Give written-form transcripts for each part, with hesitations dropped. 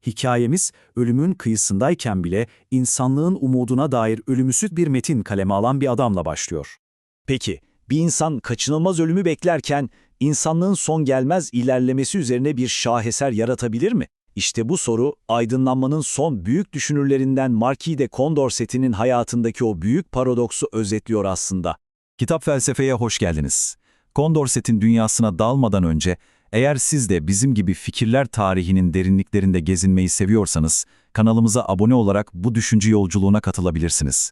Hikayemiz, ölümün kıyısındayken bile insanlığın umuduna dair ölümsüz bir metin kaleme alan bir adamla başlıyor. Peki, bir insan kaçınılmaz ölümü beklerken insanlığın son gelmez ilerlemesi üzerine bir şaheser yaratabilir mi? İşte bu soru, aydınlanmanın son büyük düşünürlerinden Marquis de Condorcet'in hayatındaki o büyük paradoksu özetliyor aslında. Kitap Felsefe'ye hoş geldiniz. Condorcet'in dünyasına dalmadan önce, eğer siz de bizim gibi fikirler tarihinin derinliklerinde gezinmeyi seviyorsanız, kanalımıza abone olarak bu düşünce yolculuğuna katılabilirsiniz.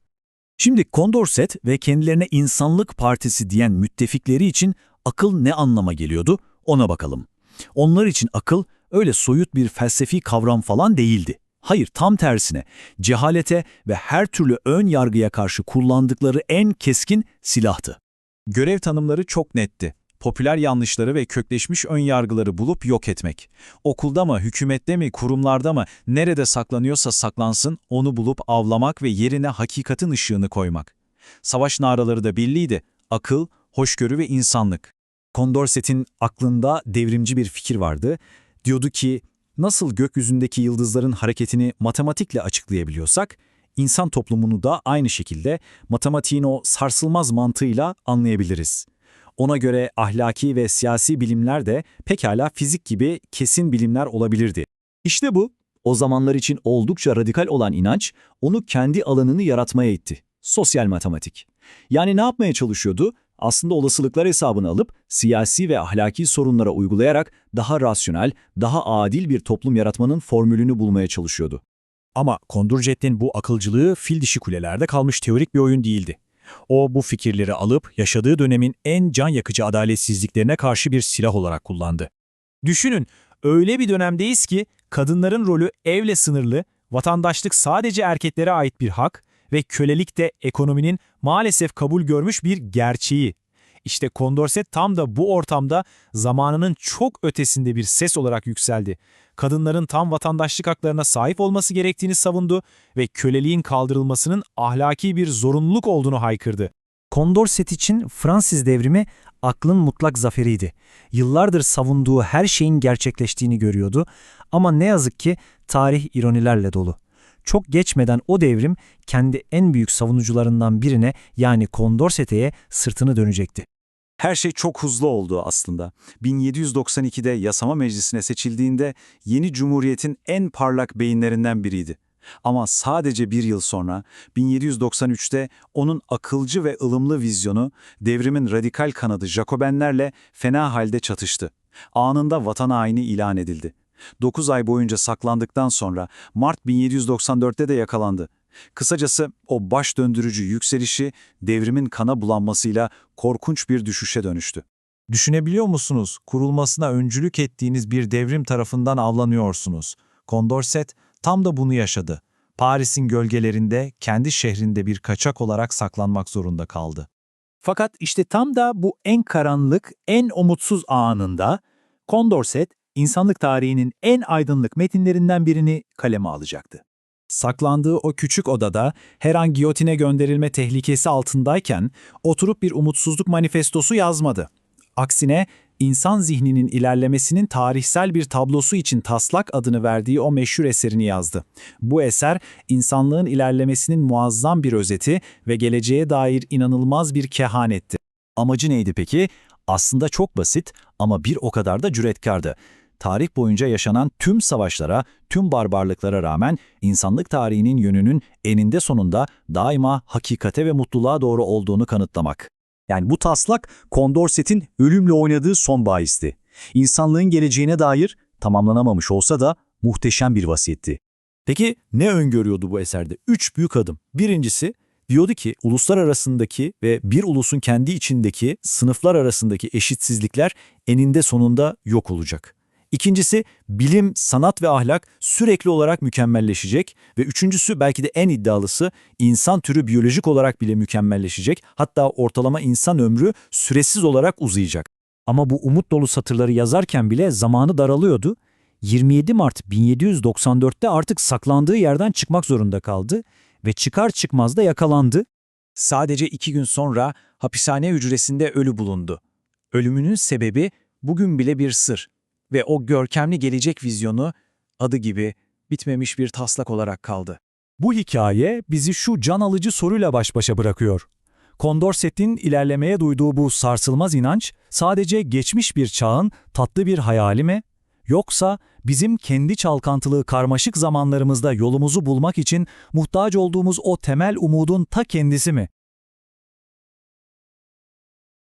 Şimdi Condorcet ve kendilerine İnsanlık Partisi diyen müttefikleri için akıl ne anlama geliyordu, ona bakalım. Onlar için akıl öyle soyut bir felsefi kavram falan değildi. Hayır, tam tersine cehalete ve her türlü ön yargıya karşı kullandıkları en keskin silahtı. Görev tanımları çok netti. Popüler yanlışları ve kökleşmiş ön yargıları bulup yok etmek. Okulda mı, hükümette mi, kurumlarda mı, nerede saklanıyorsa saklansın, onu bulup avlamak ve yerine hakikatin ışığını koymak. Savaş naraları da belliydi. Akıl, hoşgörü ve insanlık. Condorcet'in aklında devrimci bir fikir vardı. Diyordu ki, nasıl gökyüzündeki yıldızların hareketini matematikle açıklayabiliyorsak, insan toplumunu da aynı şekilde matematiğin o sarsılmaz mantığıyla anlayabiliriz. Ona göre ahlaki ve siyasi bilimler de pekala fizik gibi kesin bilimler olabilirdi. İşte bu, o zamanlar için oldukça radikal olan inanç, onu kendi alanını yaratmaya itti. Sosyal matematik. Yani ne yapmaya çalışıyordu? Aslında olasılıklar hesabını alıp siyasi ve ahlaki sorunlara uygulayarak daha rasyonel, daha adil bir toplum yaratmanın formülünü bulmaya çalışıyordu. Ama Condorcet'in bu akılcılığı fil dişi kulelerde kalmış teorik bir oyun değildi. O bu fikirleri alıp yaşadığı dönemin en can yakıcı adaletsizliklerine karşı bir silah olarak kullandı. Düşünün, öyle bir dönemdeyiz ki kadınların rolü evle sınırlı, vatandaşlık sadece erkeklere ait bir hak ve kölelik de ekonominin maalesef kabul görmüş bir gerçeği. İşte Condorcet tam da bu ortamda zamanının çok ötesinde bir ses olarak yükseldi. Kadınların tam vatandaşlık haklarına sahip olması gerektiğini savundu ve köleliğin kaldırılmasının ahlaki bir zorunluluk olduğunu haykırdı. Condorcet için Fransız devrimi aklın mutlak zaferiydi. Yıllardır savunduğu her şeyin gerçekleştiğini görüyordu ama ne yazık ki tarih ironilerle dolu. Çok geçmeden o devrim kendi en büyük savunucularından birine yani Condorcet'e sırtını dönecekti. Her şey çok hızlı oldu aslında. 1792'de Yasama Meclisi'ne seçildiğinde yeni cumhuriyetin en parlak beyinlerinden biriydi. Ama sadece bir yıl sonra 1793'te onun akılcı ve ılımlı vizyonu devrimin radikal kanadı Jacobenlerle fena halde çatıştı. Anında vatan haini ilan edildi. 9 ay boyunca saklandıktan sonra Mart 1794'te de yakalandı. Kısacası o baş döndürücü yükselişi devrimin kana bulanmasıyla korkunç bir düşüşe dönüştü. Düşünebiliyor musunuz? Kurulmasına öncülük ettiğiniz bir devrim tarafından avlanıyorsunuz. Condorcet tam da bunu yaşadı. Paris'in gölgelerinde, kendi şehrinde bir kaçak olarak saklanmak zorunda kaldı. Fakat işte tam da bu en karanlık, en umutsuz anında Condorcet, insanlık tarihinin en aydınlık metinlerinden birini kaleme alacaktı. Saklandığı o küçük odada her an giyotine gönderilme tehlikesi altındayken oturup bir umutsuzluk manifestosu yazmadı. Aksine insan zihninin ilerlemesinin tarihsel bir tablosu için Taslak adını verdiği o meşhur eserini yazdı. Bu eser insanlığın ilerlemesinin muazzam bir özeti ve geleceğe dair inanılmaz bir kehanetti. Amacı neydi peki? Aslında çok basit ama bir o kadar da cüretkardı. Tarih boyunca yaşanan tüm savaşlara, tüm barbarlıklara rağmen insanlık tarihinin yönünün eninde sonunda daima hakikate ve mutluluğa doğru olduğunu kanıtlamak. Yani bu taslak Condorcet'in ölümle oynadığı son bahisti. İnsanlığın geleceğine dair tamamlanamamış olsa da muhteşem bir vasiyetti. Peki ne öngörüyordu bu eserde? 3 büyük adım. Birincisi, diyordu ki uluslar arasındaki ve bir ulusun kendi içindeki sınıflar arasındaki eşitsizlikler eninde sonunda yok olacak. İkincisi, bilim, sanat ve ahlak sürekli olarak mükemmelleşecek ve üçüncüsü belki de en iddialısı, insan türü biyolojik olarak bile mükemmelleşecek, hatta ortalama insan ömrü süresiz olarak uzayacak. Ama bu umut dolu satırları yazarken bile zamanı daralıyordu. 27 Mart 1794'te artık saklandığı yerden çıkmak zorunda kaldı ve çıkar çıkmaz da yakalandı. Sadece 2 gün sonra hapishane hücresinde ölü bulundu. Ölümünün sebebi bugün bile bir sır ve o görkemli gelecek vizyonu adı gibi bitmemiş bir taslak olarak kaldı. Bu hikaye bizi şu can alıcı soruyla baş başa bırakıyor. Condorcet'in ilerlemeye duyduğu bu sarsılmaz inanç sadece geçmiş bir çağın tatlı bir hayali mi? Yoksa bizim kendi çalkantılı karmaşık zamanlarımızda yolumuzu bulmak için muhtaç olduğumuz o temel umudun ta kendisi mi?